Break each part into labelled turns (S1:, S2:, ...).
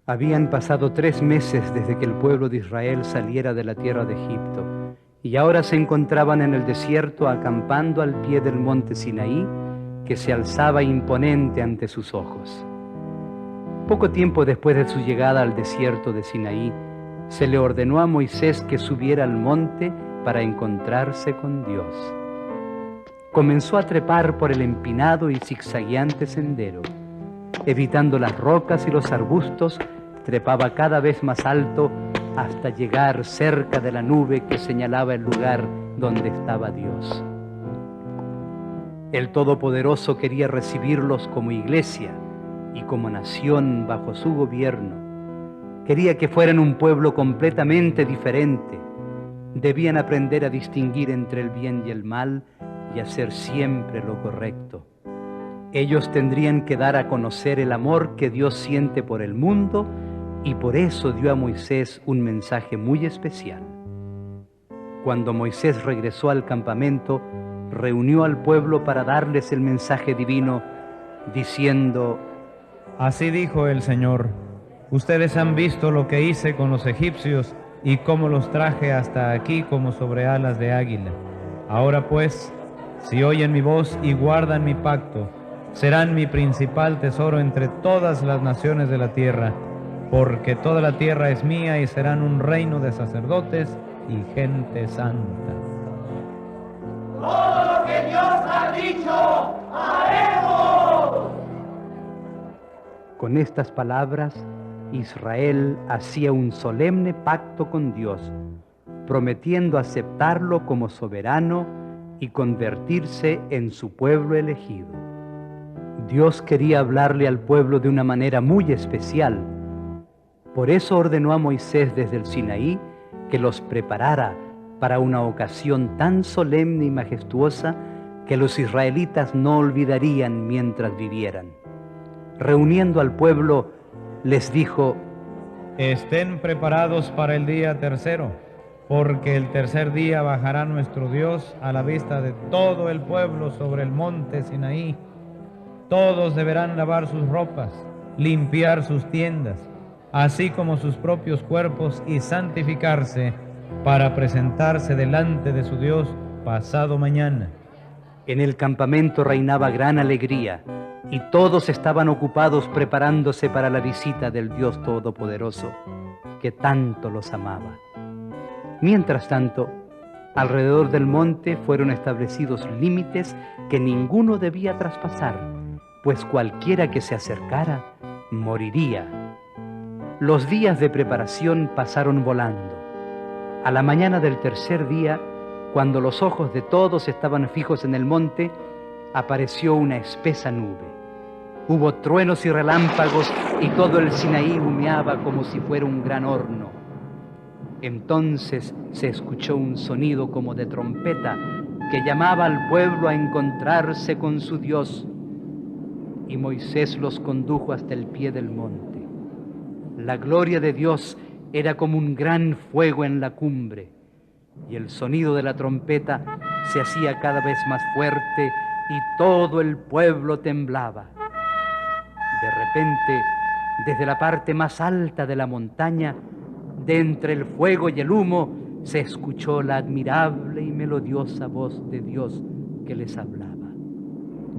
S1: Habían pasado 3 meses desde que el pueblo de Israel saliera de la tierra de Egipto, y ahora se encontraban en el desierto acampando al pie del monte Sinaí, que se alzaba imponente ante sus ojos. Poco tiempo después de su llegada al desierto de Sinaí, se le ordenó a Moisés que subiera al monte para encontrarse con Dios. Comenzó a trepar por el empinado y zigzagueante sendero. Evitando las rocas y los arbustos, trepaba cada vez más alto hasta llegar cerca de la nube que señalaba el lugar donde estaba Dios. El Todopoderoso quería recibirlos como iglesia y como nación bajo su gobierno. Quería que fueran un pueblo completamente diferente. Debían aprender a distinguir entre el bien y el mal y hacer siempre lo correcto. Ellos tendrían que dar a conocer el amor que Dios siente por el mundo, y por eso dio a Moisés un mensaje muy especial. Cuando Moisés regresó al campamento, reunió al pueblo para darles el mensaje divino, diciendo:
S2: Así dijo el Señor: ustedes han visto lo que hice con los egipcios y cómo los traje hasta aquí como sobre alas de águila. Ahora pues, si oyen mi voz y guardan mi pacto, serán mi principal tesoro entre todas las naciones de la tierra, porque toda la tierra es mía y serán un reino de sacerdotes y gente santa.
S3: Todo lo que Dios ha dicho, haremos.
S1: Con estas palabras, Israel hacía un solemne pacto con Dios, prometiendo aceptarlo como soberano y convertirse en su pueblo elegido. Dios quería hablarle al pueblo de una manera muy especial. Por eso ordenó a Moisés desde el Sinaí que los preparara para una ocasión tan solemne y majestuosa que los israelitas no olvidarían mientras vivieran. Reuniendo al pueblo, les dijo:
S2: Estén preparados para el día tercero, porque el tercer día bajará nuestro Dios a la vista de todo el pueblo sobre el monte Sinaí. Todos deberán lavar sus ropas, limpiar sus tiendas, así como sus propios cuerpos, y santificarse para presentarse delante de su Dios pasado mañana.
S1: En el campamento reinaba gran alegría, y todos estaban ocupados preparándose para la visita del Dios Todopoderoso, que tanto los amaba. Mientras tanto, alrededor del monte fueron establecidos límites que ninguno debía traspasar, pues cualquiera que se acercara moriría. Los días de preparación pasaron volando. A la mañana del tercer día, cuando los ojos de todos estaban fijos en el monte, apareció una espesa nube. Hubo truenos y relámpagos, y todo el Sinaí humeaba como si fuera un gran horno. Entonces se escuchó un sonido como de trompeta que llamaba al pueblo a encontrarse con su Dios, y Moisés los condujo hasta el pie del monte. La gloria de Dios era como un gran fuego en la cumbre, y el sonido de la trompeta se hacía cada vez más fuerte y todo el pueblo temblaba. De repente, desde la parte más alta de la montaña, de entre el fuego y el humo, se escuchó la admirable y melodiosa voz de Dios que les hablaba.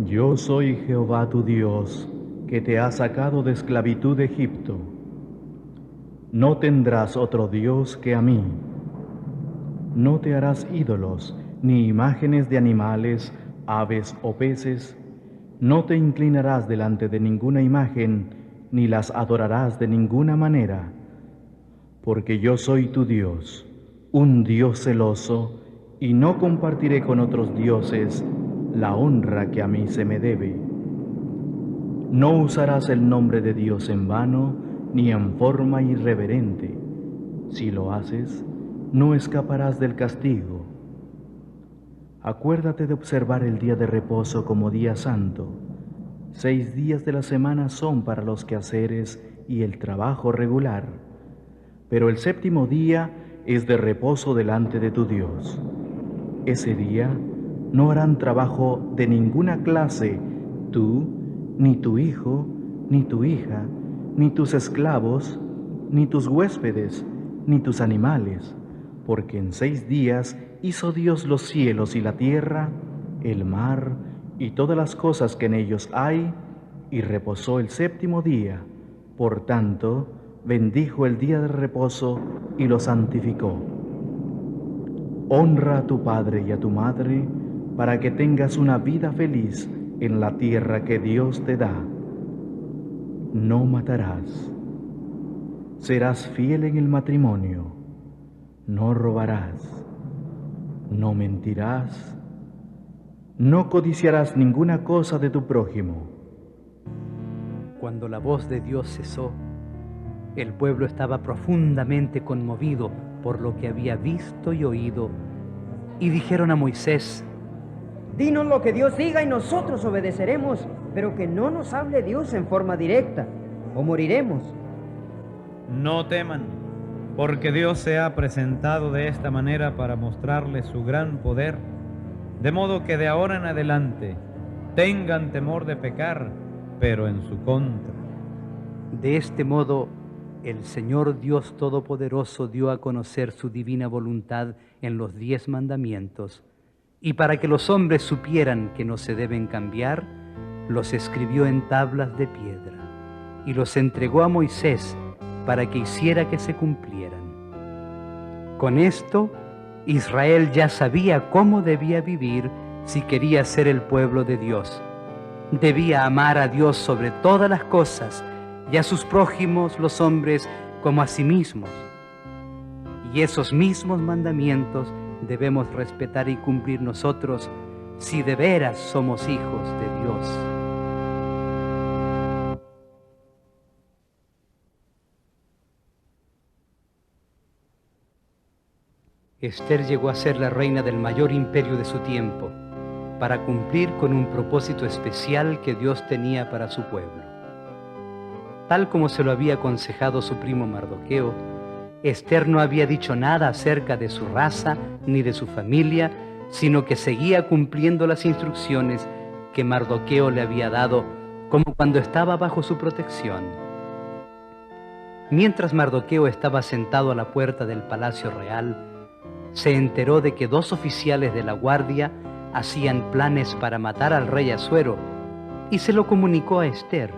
S4: Yo soy Jehová tu Dios, que te ha sacado de esclavitud de Egipto. No tendrás otro Dios que a mí. No te harás ídolos, ni imágenes de animales, aves o peces. No te inclinarás delante de ninguna imagen, ni las adorarás de ninguna manera. Porque yo soy tu Dios, un Dios celoso, y no compartiré con otros dioses la honra que a mí se me debe. No usarás el nombre de Dios en vano, ni en forma irreverente. Si lo haces, no escaparás del castigo. Acuérdate de observar el día de reposo como día santo. 6 días de la semana son para los quehaceres y el trabajo regular, pero el séptimo día es de reposo delante de tu Dios. Ese día no harán trabajo de ninguna clase, tú, ni tu hijo, ni tu hija, ni tus esclavos, ni tus huéspedes, ni tus animales, porque en 6 días hizo Dios los cielos y la tierra, el mar y todas las cosas que en ellos hay, y reposó el 7º día. Por tanto, bendijo el día de reposo y lo santificó. Honra a tu padre y a tu madre, para que tengas una vida feliz en la tierra que Dios te da. No matarás. Serás fiel en el matrimonio. No robarás. No mentirás. No codiciarás ninguna cosa de tu prójimo.
S1: Cuando la voz de Dios cesó, el pueblo estaba profundamente conmovido por lo que había visto y oído, y dijeron a Moisés:
S5: Dinos lo que Dios diga y nosotros obedeceremos, pero que no nos hable Dios en forma directa, o moriremos.
S2: No teman, porque Dios se ha presentado de esta manera para mostrarles su gran poder, de modo que de ahora en adelante tengan temor de pecar, pero en su contra.
S1: De este modo, el Señor Dios Todopoderoso dio a conocer su divina voluntad en los 10 mandamientos, y para que los hombres supieran que no se deben cambiar, los escribió en tablas de piedra, y los entregó a Moisés para que hiciera que se cumplieran. Con esto, Israel ya sabía cómo debía vivir si quería ser el pueblo de Dios. Debía amar a Dios sobre todas las cosas y a sus prójimos, los hombres, como a sí mismos. Y esos mismos mandamientos debemos respetar y cumplir nosotros si de veras somos hijos de Dios. Esther llegó a ser la reina del mayor imperio de su tiempo, para cumplir con un propósito especial que Dios tenía para su pueblo. Tal como se lo había aconsejado su primo Mardoqueo, Esther no había dicho nada acerca de su raza ni de su familia, sino que seguía cumpliendo las instrucciones que Mardoqueo le había dado, como cuando estaba bajo su protección. Mientras Mardoqueo estaba sentado a la puerta del palacio real, se enteró de que 2 oficiales de la guardia hacían planes para matar al rey Asuero, y se lo comunicó a Esther.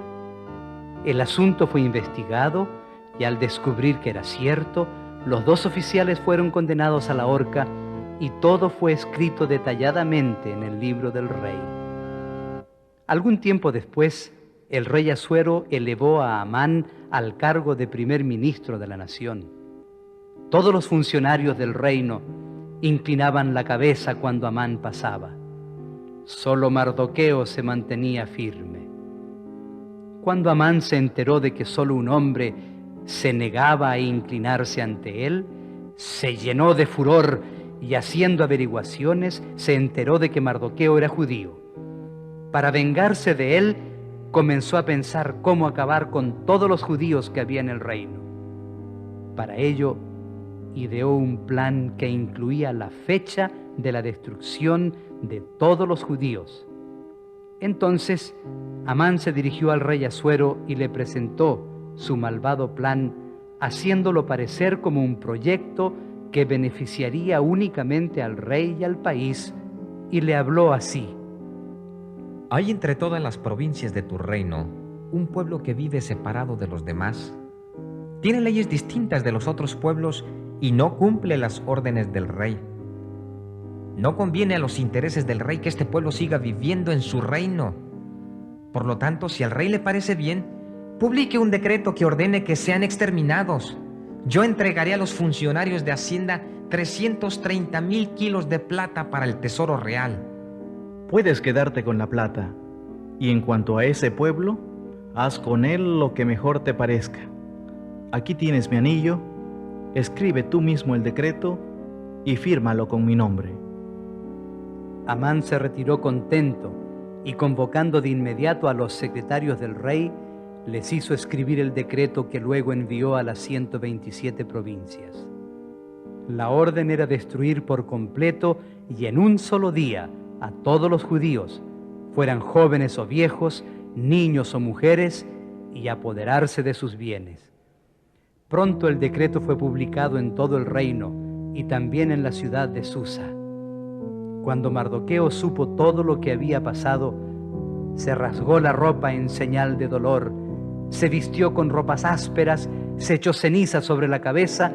S1: El asunto fue investigado, y al descubrir que era cierto, los 2 oficiales fueron condenados a la horca, y todo fue escrito detalladamente en el libro del rey. Algún tiempo después, el rey Asuero elevó a Amán al cargo de primer ministro de la nación. Todos los funcionarios del reino inclinaban la cabeza cuando Amán pasaba. Solo Mardoqueo se mantenía firme. Cuando Amán se enteró de que solo un hombre se negaba a inclinarse ante él, se llenó de furor y, haciendo averiguaciones, se enteró de que Mardoqueo era judío. Para vengarse de él, comenzó a pensar cómo acabar con todos los judíos que había en el reino. Para ello, ideó un plan que incluía la fecha de la destrucción de todos los judíos. Entonces, Amán se dirigió al rey Asuero y le presentó su malvado plan, haciéndolo parecer como un proyecto que beneficiaría únicamente al rey y al país, y le habló así:
S6: Hay entre todas las provincias de tu reino un pueblo que vive separado de los demás. Tiene leyes distintas de los otros pueblos y no cumple las órdenes del rey. No conviene a los intereses del rey que este pueblo siga viviendo en su reino. Por lo tanto, si al rey le parece bien, publique un decreto que ordene que sean exterminados. Yo entregaré a los funcionarios de Hacienda 330,000 kilos de plata para el tesoro real.
S4: Puedes quedarte con la plata, y en cuanto a ese pueblo, haz con él lo que mejor te parezca. Aquí tienes mi anillo. Escribe tú mismo el decreto y fírmalo con mi nombre.
S1: Amán se retiró contento y, convocando de inmediato a los secretarios del rey, les hizo escribir el decreto que luego envió a las 127 provincias. La orden era destruir por completo y en un solo día a todos los judíos, fueran jóvenes o viejos, niños o mujeres, y apoderarse de sus bienes. Pronto el decreto fue publicado en todo el reino y también en la ciudad de Susa. Cuando Mardoqueo supo todo lo que había pasado, se rasgó la ropa en señal de dolor, se vistió con ropas ásperas, se echó ceniza sobre la cabeza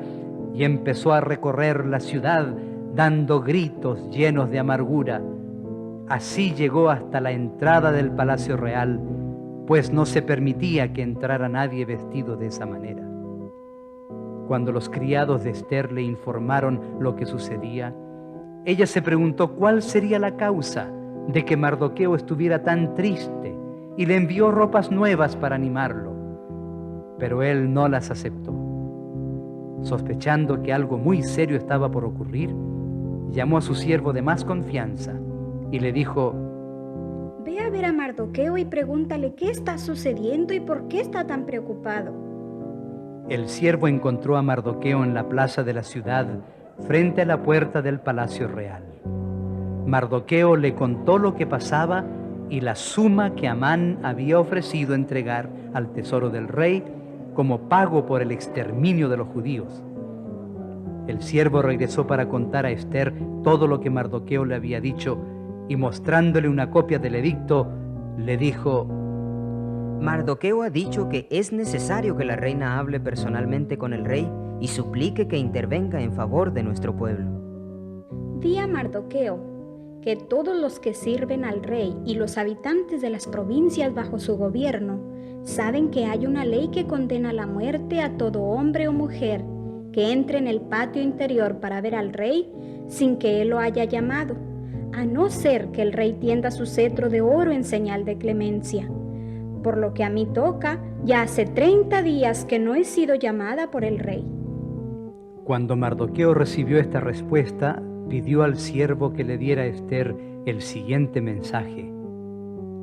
S1: y empezó a recorrer la ciudad dando gritos llenos de amargura. Así llegó hasta la entrada del palacio real, pues no se permitía que entrara nadie vestido de esa manera. Cuando los criados de Ester le informaron lo que sucedía, ella se preguntó cuál sería la causa de que Mardoqueo estuviera tan triste y le envió ropas nuevas para animarlo, pero él no las aceptó. Sospechando que algo muy serio estaba por ocurrir, llamó a su siervo de más confianza y le dijo:
S7: Ve a ver a Mardoqueo y pregúntale qué está sucediendo y por qué está tan preocupado.
S1: El siervo encontró a Mardoqueo en la plaza de la ciudad, frente a la puerta del palacio real. Mardoqueo le contó lo que pasaba y la suma que Amán había ofrecido entregar al tesoro del rey como pago por el exterminio de los judíos. El siervo regresó para contar a Ester todo lo que Mardoqueo le había dicho y mostrándole una copia del edicto, le dijo:
S5: Mardoqueo ha dicho que es necesario que la reina hable personalmente con el rey y suplique que intervenga en favor de nuestro pueblo.
S7: Di a Mardoqueo que todos los que sirven al rey y los habitantes de las provincias bajo su gobierno saben que hay una ley que condena a la muerte a todo hombre o mujer que entre en el patio interior para ver al rey sin que él lo haya llamado, a no ser que el rey tienda su cetro de oro en señal de clemencia. Por lo que a mí toca, ya hace 30 días que no he sido llamada por el rey.
S1: Cuando Mardoqueo recibió esta respuesta, pidió al siervo que le diera a Ester el siguiente mensaje: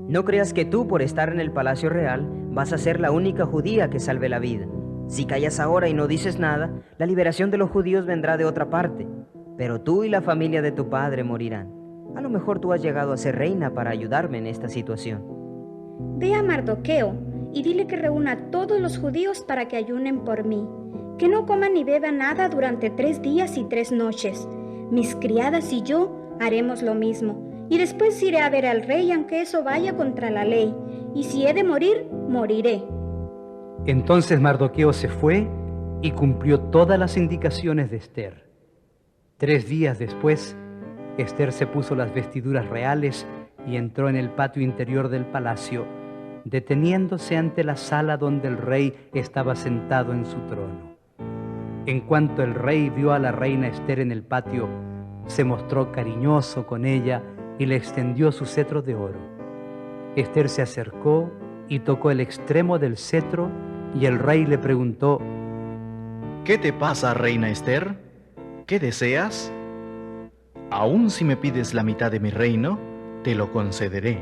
S5: No creas que tú, por estar en el palacio real, vas a ser la única judía que salve la vida. Si callas ahora y no dices nada, la liberación de los judíos vendrá de otra parte, pero tú y la familia de tu padre morirán. A lo mejor tú has llegado a ser reina para ayudarme en esta situación.
S7: Ve a Mardoqueo y dile que reúna a todos los judíos para que ayunen por mí, que no coman ni beban nada durante 3 días y 3 noches. Mis criadas y yo haremos lo mismo, y después iré a ver al rey aunque eso vaya contra la ley, y si he de morir, moriré.
S1: Entonces Mardoqueo se fue y cumplió todas las indicaciones de Ester. 3 días después, Ester se puso las vestiduras reales y entró en el patio interior del palacio, deteniéndose ante la sala donde el rey estaba sentado en su trono. En cuanto el rey vio a la reina Ester en el patio, se mostró cariñoso con ella y le extendió su cetro de oro. Ester se acercó y tocó el extremo del cetro, y el rey le preguntó:
S4: ¿Qué te pasa, reina Ester? ¿Qué deseas? Aún si me pides la mitad de mi reino, te lo concederé.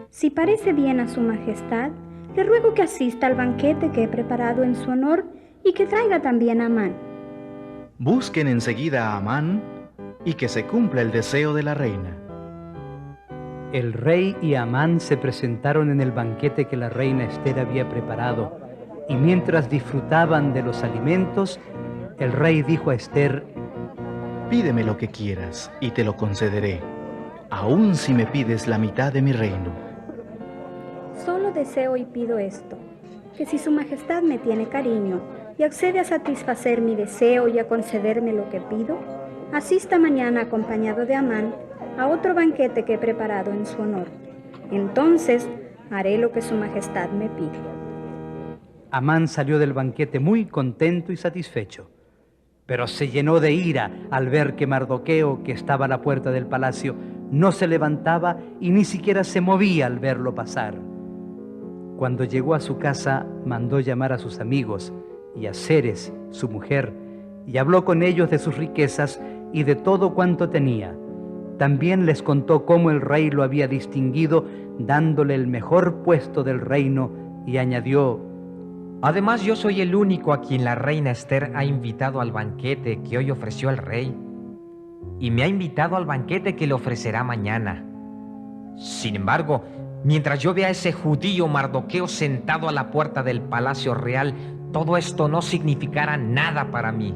S7: Si parece bien a su majestad, le ruego que asista al banquete que he preparado en su honor y que traiga también a Amán.
S4: Busquen enseguida a Amán y que se cumpla el deseo de la reina.
S1: El rey y Amán se presentaron en el banquete que la reina Ester había preparado, y mientras disfrutaban de los alimentos, el rey dijo a Ester:
S4: Pídeme lo que quieras y te lo concederé, aun si me pides la mitad de mi reino.
S7: Solo deseo y pido esto, que si su majestad me tiene cariño y accede a satisfacer mi deseo y a concederme lo que pido, asista mañana acompañado de Amán a otro banquete que he preparado en su honor. Entonces haré lo que su majestad me pide.
S1: Amán salió del banquete muy contento y satisfecho, pero se llenó de ira al ver que Mardoqueo, que estaba a la puerta del palacio, no se levantaba y ni siquiera se movía al verlo pasar. Cuando llegó a su casa, mandó llamar a sus amigos y a Zeres, su mujer, y habló con ellos de sus riquezas y de todo cuanto tenía. También les contó cómo el rey lo había distinguido, dándole el mejor puesto del reino, y añadió:
S6: Además, yo soy el único a quien la reina Ester ha invitado al banquete que hoy ofreció al rey, y me ha invitado al banquete que le ofrecerá mañana. Sin embargo, Mientras yo vea a ese judío Mardoqueo sentado a la puerta del palacio real, todo esto no significará nada para mí.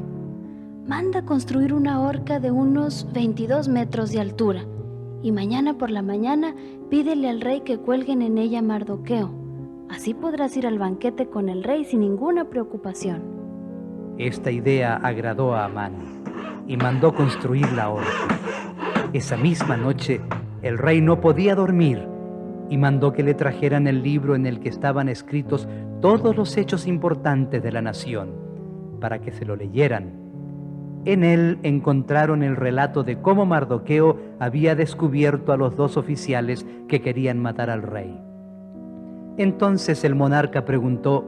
S8: Manda construir una horca de unos 22 metros de altura, y mañana por la mañana pídele al rey que cuelguen en ella a Mardoqueo. Así podrás ir al banquete con el rey sin ninguna preocupación.
S1: Esta idea agradó a Amán y mandó construir la horca. Esa misma noche el rey no podía dormir y mandó que le trajeran el libro en el que estaban escritos todos los hechos importantes de la nación, para que se lo leyeran. En él encontraron el relato de cómo Mardoqueo había descubierto a los 2 oficiales que querían matar al rey. Entonces el monarca preguntó: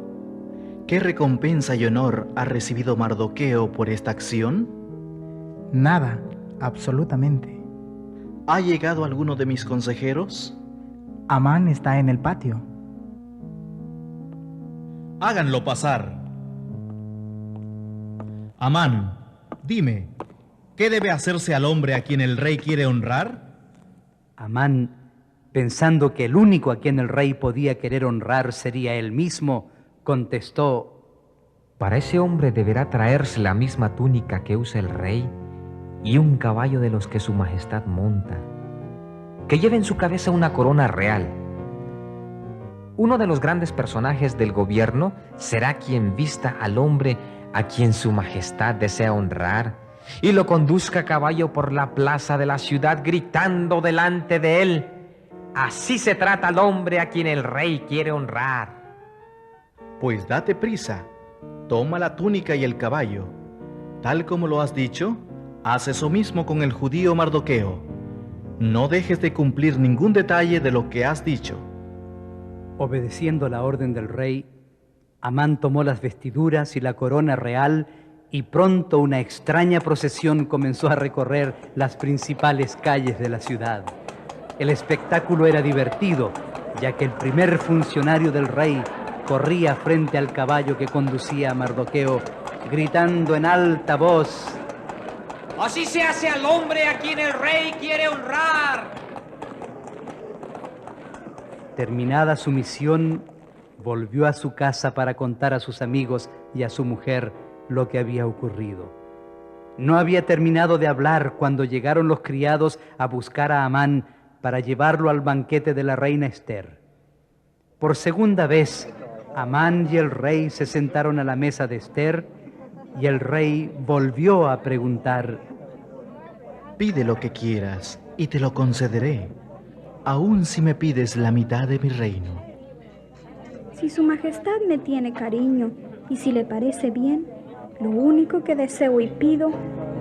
S4: ¿qué recompensa y honor ha recibido Mardoqueo por esta acción?
S9: Nada, absolutamente.
S4: ¿Ha llegado alguno de mis consejeros?
S9: Amán está en el patio.
S10: Háganlo pasar. Amán, dime, ¿qué debe hacerse al hombre a quien el rey quiere honrar?
S1: Amán, pensando que el único a quien el rey podía querer honrar sería él mismo, contestó:
S6: Para ese hombre deberá traerse la misma túnica que usa el rey y un caballo de los que su majestad monta, que lleve en su cabeza una corona real. Uno de los grandes personajes del gobierno será quien vista al hombre a quien su majestad desea honrar y lo conduzca a caballo por la plaza de la ciudad gritando delante de él: así se trata al hombre a quien el rey quiere honrar.
S4: Pues date prisa, toma la túnica y el caballo. Tal como lo has dicho, haz eso mismo con el judío Mardoqueo. No dejes de cumplir ningún detalle de lo que has dicho.
S1: Obedeciendo la orden del rey, Amán tomó las vestiduras y la corona real, y pronto una extraña procesión comenzó a recorrer las principales calles de la ciudad. El espectáculo era divertido, ya que el primer funcionario del rey corría frente al caballo que conducía a Mardoqueo, gritando en alta voz:
S3: Así se hace al hombre a quien el rey quiere honrar.
S1: Terminada su misión, volvió a su casa para contar a sus amigos y a su mujer lo que había ocurrido. No había terminado de hablar cuando llegaron los criados a buscar a Amán para llevarlo al banquete de la reina Ester. Por segunda vez, Amán y el rey se sentaron a la mesa de Ester, y el rey volvió a preguntar:
S4: Pide lo que quieras y te lo concederé, aun si me pides la mitad de mi reino.
S7: Si su majestad me tiene cariño y si le parece bien, lo único que deseo y pido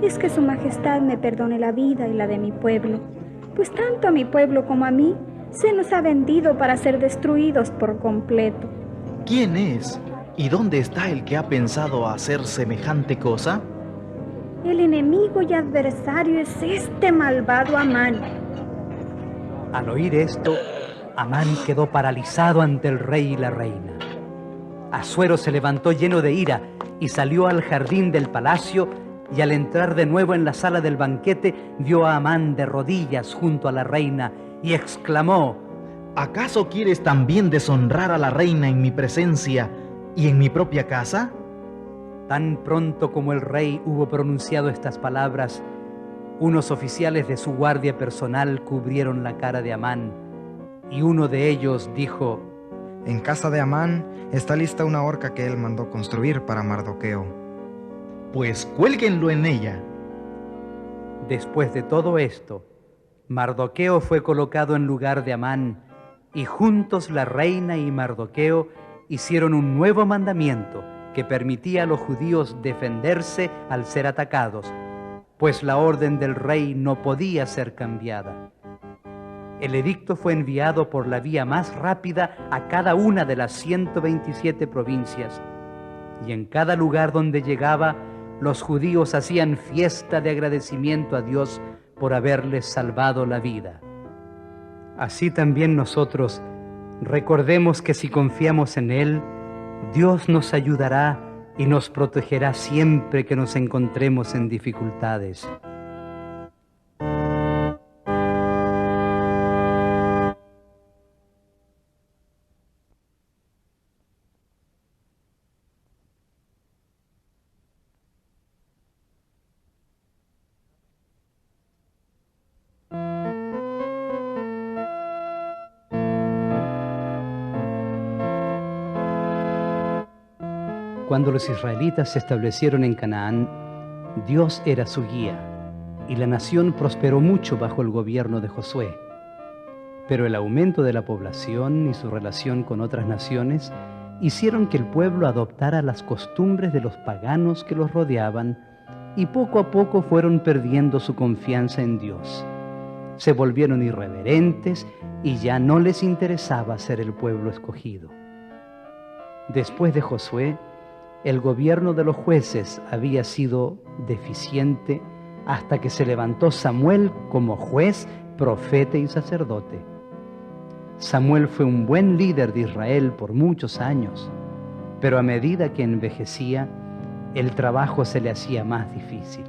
S7: es que su majestad me perdone la vida y la de mi pueblo, pues tanto a mi pueblo como a mí se nos ha vendido para ser destruidos por completo.
S4: ¿Quién es? ¿Y dónde está el que ha pensado hacer semejante cosa?
S7: El enemigo y adversario es este malvado Amán.
S1: Al oír esto, Amán quedó paralizado ante el rey y la reina. Asuero se levantó lleno de ira y salió al jardín del palacio, y al entrar de nuevo en la sala del banquete vio a Amán de rodillas junto a la reina y exclamó:
S4: ¿Acaso quieres también deshonrar a la reina en mi presencia y en mi propia casa?
S1: Tan pronto como el rey hubo pronunciado estas palabras, unos oficiales de su guardia personal cubrieron la cara de Amán, y uno de ellos dijo:
S11: En casa de Amán está lista una horca que él mandó construir para Mardoqueo.
S4: Pues cuélguenlo en ella.
S1: Después de todo esto, Mardoqueo fue colocado en lugar de Amán, y juntos la reina y Mardoqueo hicieron un nuevo mandamiento que permitía a los judíos defenderse al ser atacados, pues la orden del rey no podía ser cambiada. El edicto fue enviado por la vía más rápida a cada una de las 127 provincias, y en cada lugar donde llegaba, los judíos hacían fiesta de agradecimiento a Dios por haberles salvado la vida. Así también nosotros recordemos que si confiamos en Él, Dios nos ayudará y nos protegerá siempre que nos encontremos en dificultades. Cuando los israelitas se establecieron en Canaán, Dios era su guía, y la nación prosperó mucho bajo el gobierno de Josué. Pero el aumento de la población y su relación con otras naciones hicieron que el pueblo adoptara las costumbres de los paganos que los rodeaban, y poco a poco fueron perdiendo su confianza en Dios. Se volvieron irreverentes y ya no les interesaba ser el pueblo escogido. Después de Josué, el gobierno de los jueces había sido deficiente hasta que se levantó Samuel como juez, profeta y sacerdote. Samuel fue un buen líder de Israel por muchos años, pero a medida que envejecía, el trabajo se le hacía más difícil.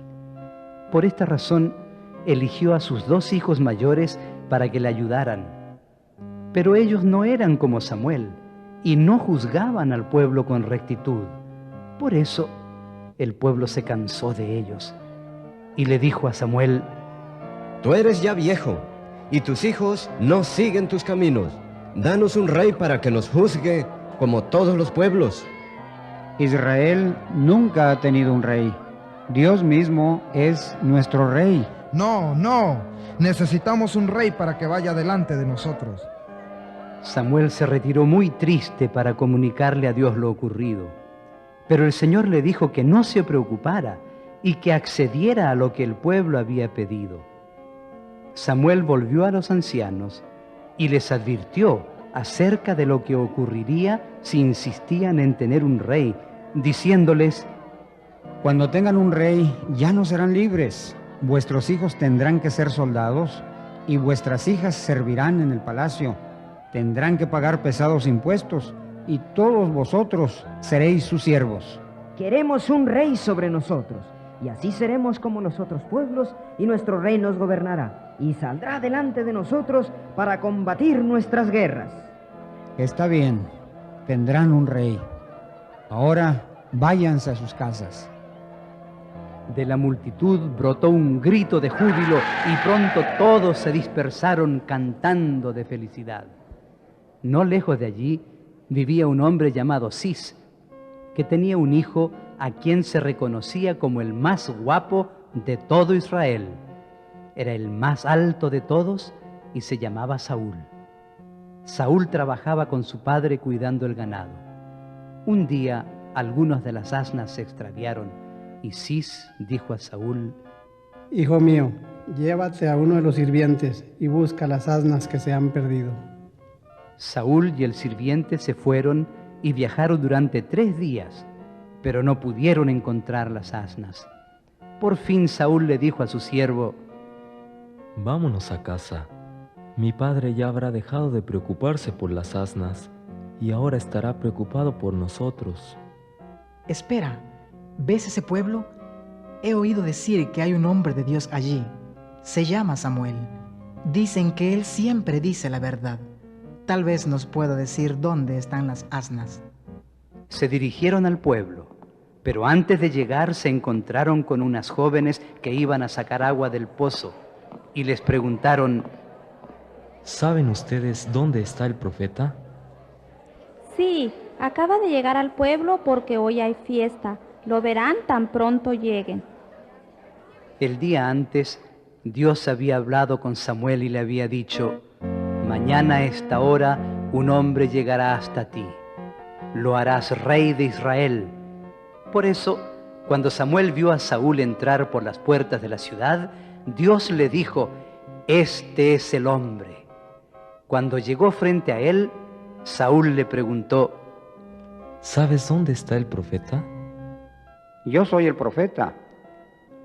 S1: Por esta razón, eligió a sus 2 hijos mayores para que le ayudaran. Pero ellos no eran como Samuel y no juzgaban al pueblo con rectitud. Por eso, el pueblo se cansó de ellos y le dijo a Samuel:
S12: Tú eres ya viejo, y tus hijos no siguen tus caminos. Danos un rey para que nos juzgue como todos los pueblos.
S13: Israel nunca ha tenido un rey. Dios mismo es nuestro rey.
S11: No, no. Necesitamos un rey para que vaya delante de nosotros.
S1: Samuel se retiró muy triste para comunicarle a Dios lo ocurrido. Pero el Señor le dijo que no se preocupara y que accediera a lo que el pueblo había pedido. Samuel volvió a los ancianos y les advirtió acerca de lo que ocurriría si insistían en tener un rey, diciéndoles:
S13: Cuando tengan un rey, ya no serán libres. Vuestros hijos tendrán que ser soldados y vuestras hijas servirán en el palacio. Tendrán que pagar pesados impuestos y todos vosotros seréis sus siervos.
S5: Queremos un rey sobre nosotros, y así seremos como los otros pueblos, y nuestro rey nos gobernará, y saldrá delante de nosotros para combatir nuestras guerras.
S13: Está bien, tendrán un rey. Ahora váyanse a sus casas.
S1: De la multitud brotó un grito de júbilo y pronto todos se dispersaron cantando de felicidad. No lejos de allí vivía un hombre llamado Cis, que tenía un hijo a quien se reconocía como el más guapo de todo Israel. Era el más alto de todos y se llamaba Saúl. Saúl trabajaba con su padre cuidando el ganado. Un día algunos de las asnas se extraviaron y Cis dijo a Saúl:
S14: Hijo mío, llévate a uno de los sirvientes y busca las asnas que se han perdido.
S1: Saúl y el sirviente se fueron y viajaron durante 3 días, pero no pudieron encontrar las asnas. Por fin Saúl le dijo a su siervo:
S15: Vámonos a casa. Mi padre ya habrá dejado de preocuparse por las asnas y ahora estará preocupado por nosotros.
S9: Espera, ¿ves ese pueblo? He oído decir que hay un hombre de Dios allí. Se llama Samuel. Dicen que él siempre dice la verdad. Tal vez nos pueda decir dónde están las asnas.
S1: Se dirigieron al pueblo, pero antes de llegar se encontraron con unas jóvenes que iban a sacar agua del pozo y les preguntaron:
S15: ¿Saben ustedes dónde está el profeta?
S16: Sí, acaba de llegar al pueblo porque hoy hay fiesta. Lo verán tan pronto lleguen.
S1: El día antes, Dios había hablado con Samuel y le había dicho: Mañana a esta hora un hombre llegará hasta ti. Lo harás rey de Israel. Por eso, cuando Samuel vio a Saúl entrar por las puertas de la ciudad, Dios le dijo: Este es el hombre. Cuando llegó frente a él, Saúl le preguntó:
S15: ¿Sabes dónde está el profeta?
S13: Yo soy el profeta.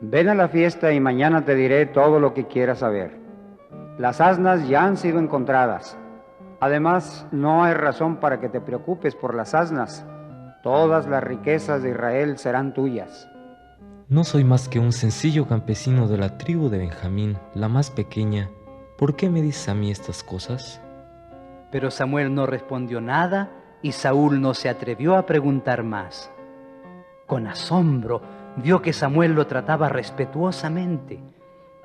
S13: Ven a la fiesta y mañana te diré todo lo que quieras saber. Las asnas ya han sido encontradas. Además, no hay razón para que te preocupes por las asnas. Todas las riquezas de Israel serán tuyas.
S15: No soy más que un sencillo campesino de la tribu de Benjamín, la más pequeña. ¿Por qué me dices a mí estas cosas?
S1: Pero Samuel no respondió nada y Saúl no se atrevió a preguntar más. Con asombro vio que Samuel lo trataba respetuosamente.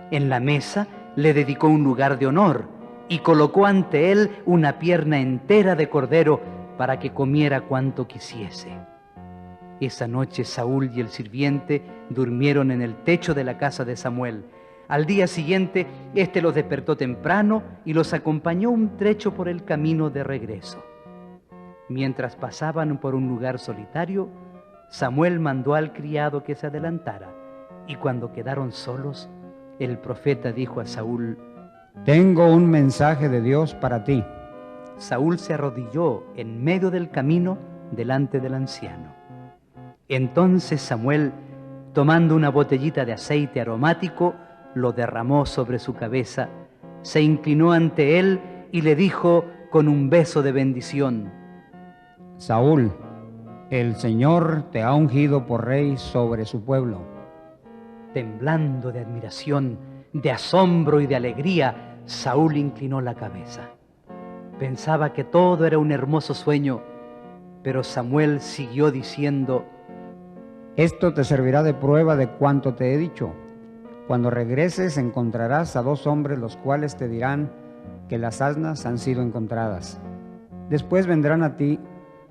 S1: En la mesa le dedicó un lugar de honor y colocó ante él una pierna entera de cordero para que comiera cuanto quisiese. Esa noche Saúl y el sirviente durmieron en el techo de la casa de Samuel. Al día siguiente, éste los despertó temprano y los acompañó un trecho por el camino de regreso. Mientras pasaban por un lugar solitario, Samuel mandó al criado que se adelantara, y cuando quedaron solos, el profeta dijo a Saúl:
S17: «Tengo un mensaje de Dios para ti».
S1: Saúl se arrodilló en medio del camino delante del anciano. Entonces Samuel, tomando una botellita de aceite aromático, lo derramó sobre su cabeza, se inclinó ante él y le dijo con un beso de bendición:
S17: «Saúl, el Señor te ha ungido por rey sobre su pueblo».
S1: Temblando de admiración, de asombro y de alegría, Saúl inclinó la cabeza. Pensaba que todo era un hermoso sueño, pero Samuel siguió diciendo:
S17: «Esto te servirá de prueba de cuanto te he dicho. Cuando regreses encontrarás a 2 hombres los cuales te dirán que las asnas han sido encontradas. Después vendrán a ti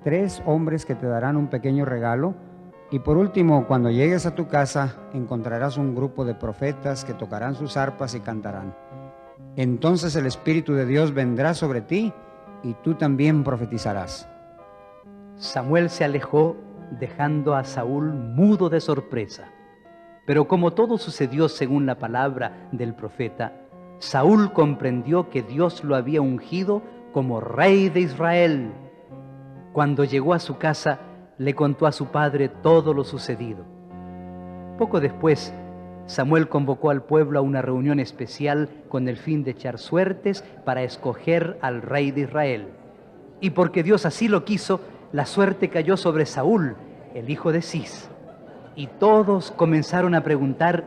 S17: 3 hombres que te darán un pequeño regalo, y por último, cuando llegues a tu casa, encontrarás un grupo de profetas que tocarán sus arpas y cantarán. Entonces el Espíritu de Dios vendrá sobre ti, y tú también profetizarás».
S1: Samuel se alejó, dejando a Saúl mudo de sorpresa. Pero como todo sucedió según la palabra del profeta, Saúl comprendió que Dios lo había ungido como rey de Israel. Cuando llegó a su casa, le contó a su padre todo lo sucedido. Poco después, Samuel convocó al pueblo a una reunión especial con el fin de echar suertes para escoger al rey de Israel. Y porque Dios así lo quiso, la suerte cayó sobre Saúl, el hijo de Cis. Y todos comenzaron a preguntar: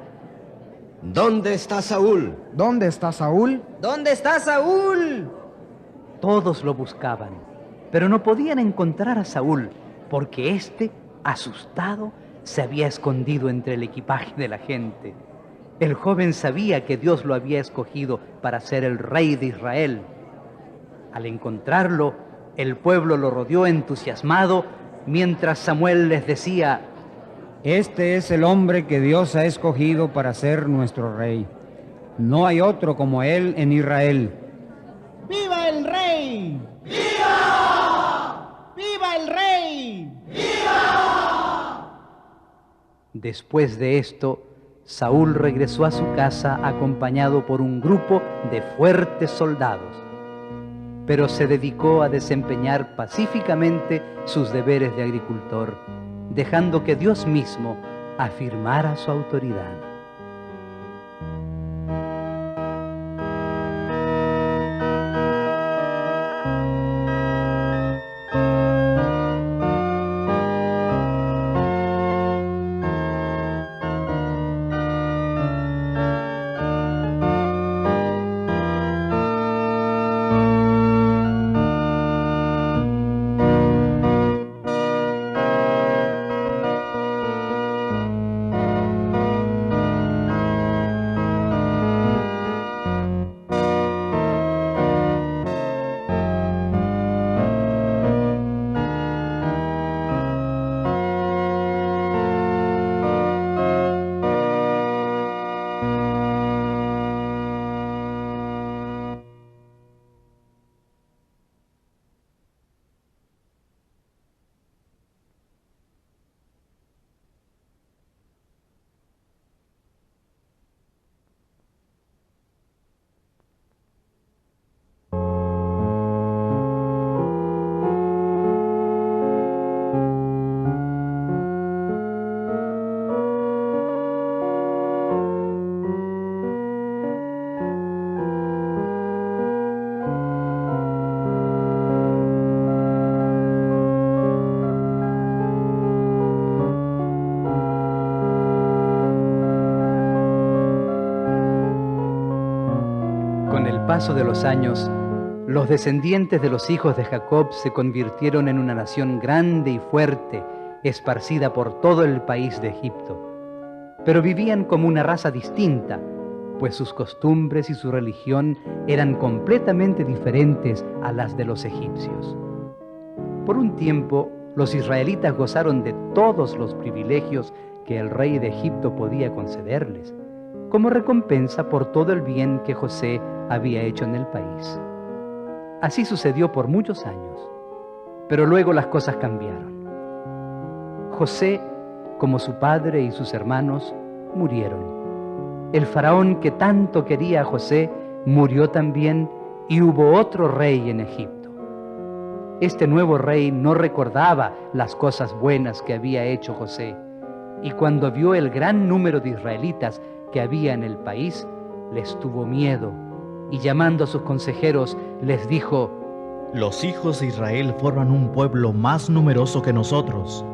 S12: ¿Dónde está Saúl?
S11: ¿Dónde está Saúl?
S5: ¿Dónde está Saúl?
S1: Todos lo buscaban, pero no podían encontrar a Saúl, porque éste, asustado, se había escondido entre el equipaje de la gente. El joven sabía que Dios lo había escogido para ser el rey de Israel. Al encontrarlo, el pueblo lo rodeó entusiasmado, mientras Samuel les decía:
S17: «Este es el hombre que Dios ha escogido para ser nuestro rey. No hay otro como él en Israel».
S18: ¡Viva el rey! ¡Viva! ¡Viva el rey! ¡Viva!
S1: Después de esto, Saúl regresó a su casa acompañado por un grupo de fuertes soldados, pero se dedicó a desempeñar pacíficamente sus deberes de agricultor, dejando que Dios mismo afirmara su autoridad. Paso de los años, los descendientes de los hijos de Jacob se convirtieron en una nación grande y fuerte, esparcida por todo el país de Egipto. Pero vivían como una raza distinta, pues sus costumbres y su religión eran completamente diferentes a las de los egipcios. Por un tiempo, los israelitas gozaron de todos los privilegios que el rey de Egipto podía concederles, como recompensa por todo el bien que José había hecho en el país. Así sucedió por muchos años, pero luego las cosas cambiaron. José, como su padre y sus hermanos, murieron. El faraón que tanto quería a José murió también, y hubo otro rey en Egipto. Este nuevo rey no recordaba las cosas buenas que había hecho José, y cuando vio el gran número de israelitas que había en el país, les tuvo miedo, y llamando a sus consejeros les dijo:
S10: Los hijos de Israel forman un pueblo más numeroso que nosotros.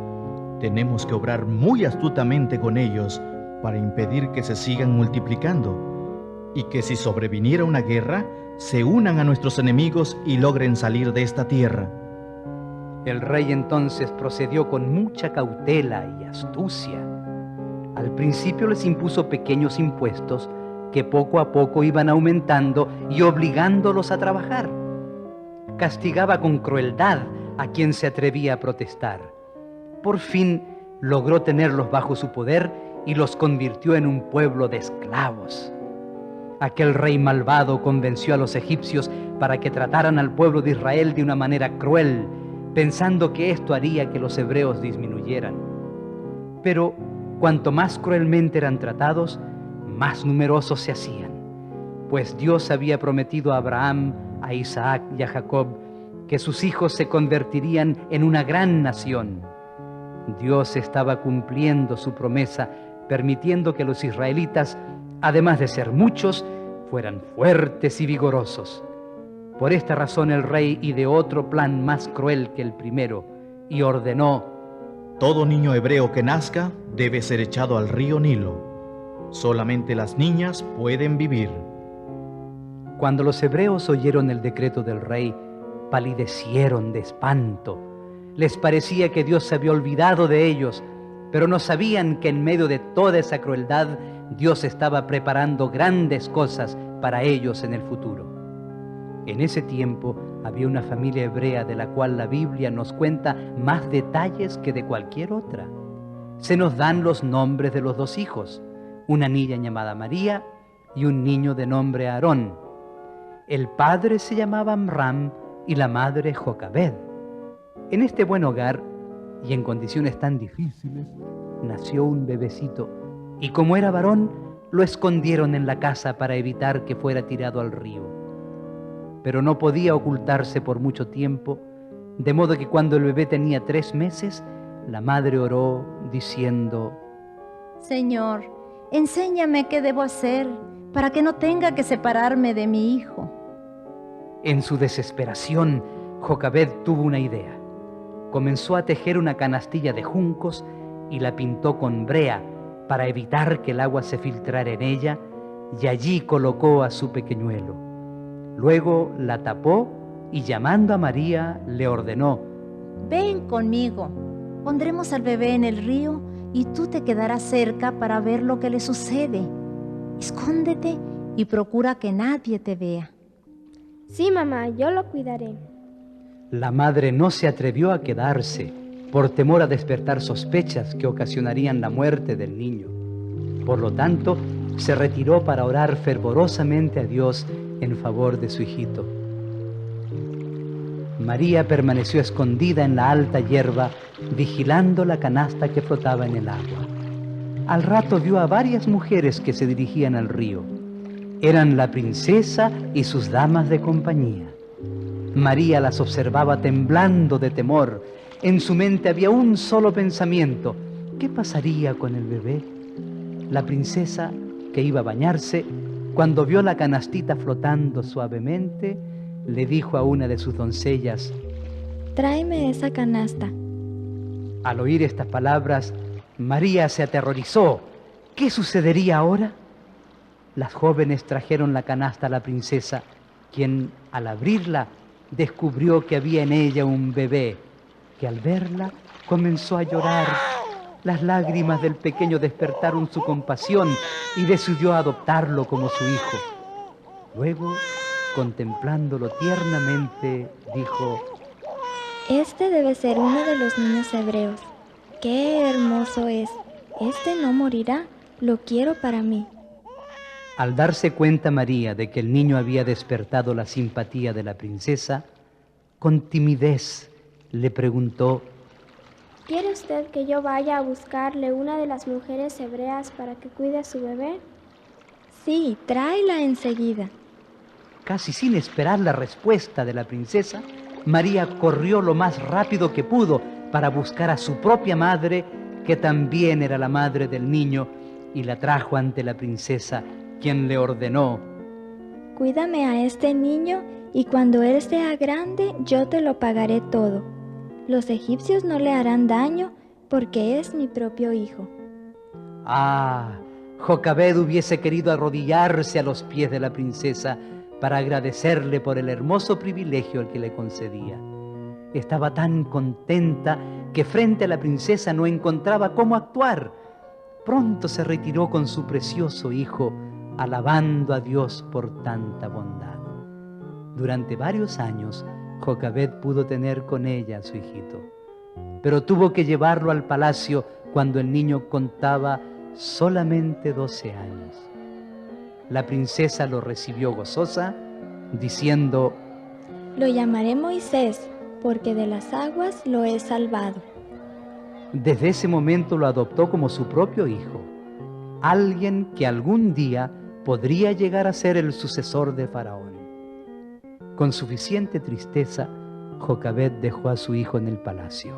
S10: Tenemos que obrar muy astutamente con ellos para impedir que se sigan multiplicando, y que si sobreviniera una guerra, se unan a nuestros enemigos y logren salir de esta tierra.
S1: El rey entonces procedió con mucha cautela y astucia. Al principio les impuso pequeños impuestos que poco a poco iban aumentando y obligándolos a trabajar. Castigaba con crueldad a quien se atrevía a protestar. Por fin logró tenerlos bajo su poder y los convirtió en un pueblo de esclavos. Aquel rey malvado convenció a los egipcios para que trataran al pueblo de Israel de una manera cruel, pensando que esto haría que los hebreos disminuyeran. Pero cuanto más cruelmente eran tratados, más numerosos se hacían, pues Dios había prometido a Abraham, a Isaac y a Jacob que sus hijos se convertirían en una gran nación. Dios estaba cumpliendo su promesa, permitiendo que los israelitas, además de ser muchos, fueran fuertes y vigorosos. Por esta razón el rey ideó otro plan más cruel que el primero y ordenó:
S10: Todo niño hebreo que nazca debe ser echado al río Nilo. Solamente las niñas pueden vivir.
S1: Cuando los hebreos oyeron el decreto del rey, palidecieron de espanto. Les parecía que Dios se había olvidado de ellos, pero no sabían que en medio de toda esa crueldad, Dios estaba preparando grandes cosas para ellos en el futuro. En ese tiempo había una familia hebrea de la cual la Biblia nos cuenta más detalles que de cualquier otra. Se nos dan los nombres de los dos hijos, una niña llamada María y un niño de nombre Aarón. El padre se llamaba Amram y la madre Jocabed. En este buen hogar y en condiciones tan difíciles, nació un bebecito, y como era varón, lo escondieron en la casa para evitar que fuera tirado al río. Pero no podía ocultarse por mucho tiempo, de modo que cuando el bebé tenía 3 meses, la madre oró diciendo:
S19: Señor, enséñame qué debo hacer para que no tenga que separarme de mi hijo.
S1: En su desesperación, Jocabed tuvo una idea. Comenzó a tejer una canastilla de juncos y la pintó con brea para evitar que el agua se filtrara en ella, y allí colocó a su pequeñuelo. Luego la tapó y, llamando a María, le ordenó:
S19: Ven conmigo, pondremos al bebé en el río y tú te quedarás cerca para ver lo que le sucede. Escóndete y procura que nadie te vea.
S7: Sí, mamá, yo lo cuidaré.
S1: La madre no se atrevió a quedarse por temor a despertar sospechas que ocasionarían la muerte del niño. Por lo tanto, se retiró para orar fervorosamente a Dios en favor de su hijito. María permaneció escondida en la alta hierba, vigilando la canasta que flotaba en el agua. Al rato vio a varias mujeres que se dirigían al río. Eran la princesa y sus damas de compañía. María las observaba temblando de temor. En su mente había un solo pensamiento: ¿qué pasaría con el bebé? La princesa, que iba a bañarse, cuando vio la canastita flotando suavemente, le dijo a una de sus doncellas:
S7: Tráeme esa canasta.
S1: Al oír estas palabras, María se aterrorizó. ¿Qué sucedería ahora? Las jóvenes trajeron la canasta a la princesa, quien, al abrirla, descubrió que había en ella un bebé, que al verla comenzó a llorar. Las lágrimas del pequeño despertaron su compasión y decidió adoptarlo como su hijo. Luego, contemplándolo tiernamente, dijo:
S20: Este debe ser uno de los niños hebreos. ¡Qué hermoso es! Este no morirá, lo quiero para mí.
S1: Al darse cuenta María de que el niño había despertado la simpatía de la princesa, con timidez le preguntó:
S20: ¿Quiere usted que yo vaya a buscarle una de las mujeres hebreas para que cuide a su bebé? Sí, tráela enseguida.
S1: Casi sin esperar la respuesta de la princesa, María corrió lo más rápido que pudo para buscar a su propia madre, que también era la madre del niño, y la trajo ante la princesa, quien le ordenó:
S20: Cuídame a este niño y cuando él sea grande yo te lo pagaré todo. Los egipcios no le harán daño porque es mi propio hijo.
S1: Ah, Jocabed hubiese querido arrodillarse a los pies de la princesa para agradecerle por el hermoso privilegio que le concedía. Estaba tan contenta que frente a la princesa no encontraba cómo actuar. Pronto se retiró con su precioso hijo, alabando a Dios por tanta bondad. Durante varios años, Jocabed pudo tener con ella a su hijito, pero tuvo que llevarlo al palacio cuando el niño contaba solamente 12 años. La princesa lo recibió gozosa, diciendo:
S20: Lo llamaré Moisés, porque de las aguas lo he salvado.
S1: Desde ese momento lo adoptó como su propio hijo, alguien que algún día podría llegar a ser el sucesor de Faraón. Con suficiente tristeza, Jocabed dejó a su hijo en el palacio,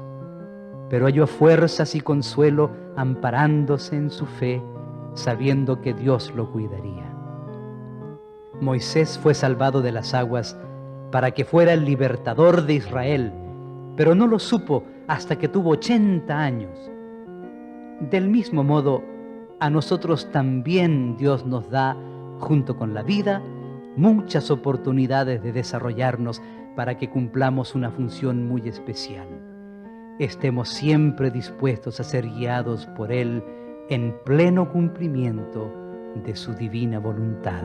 S1: pero halló fuerzas y consuelo amparándose en su fe, sabiendo que Dios lo cuidaría. Moisés fue salvado de las aguas para que fuera el libertador de Israel, pero no lo supo hasta que tuvo 80 años. Del mismo modo, a nosotros también Dios nos da, junto con la vida, muchas oportunidades de desarrollarnos para que cumplamos una función muy especial. Estemos siempre dispuestos a ser guiados por Él en pleno cumplimiento de su divina voluntad.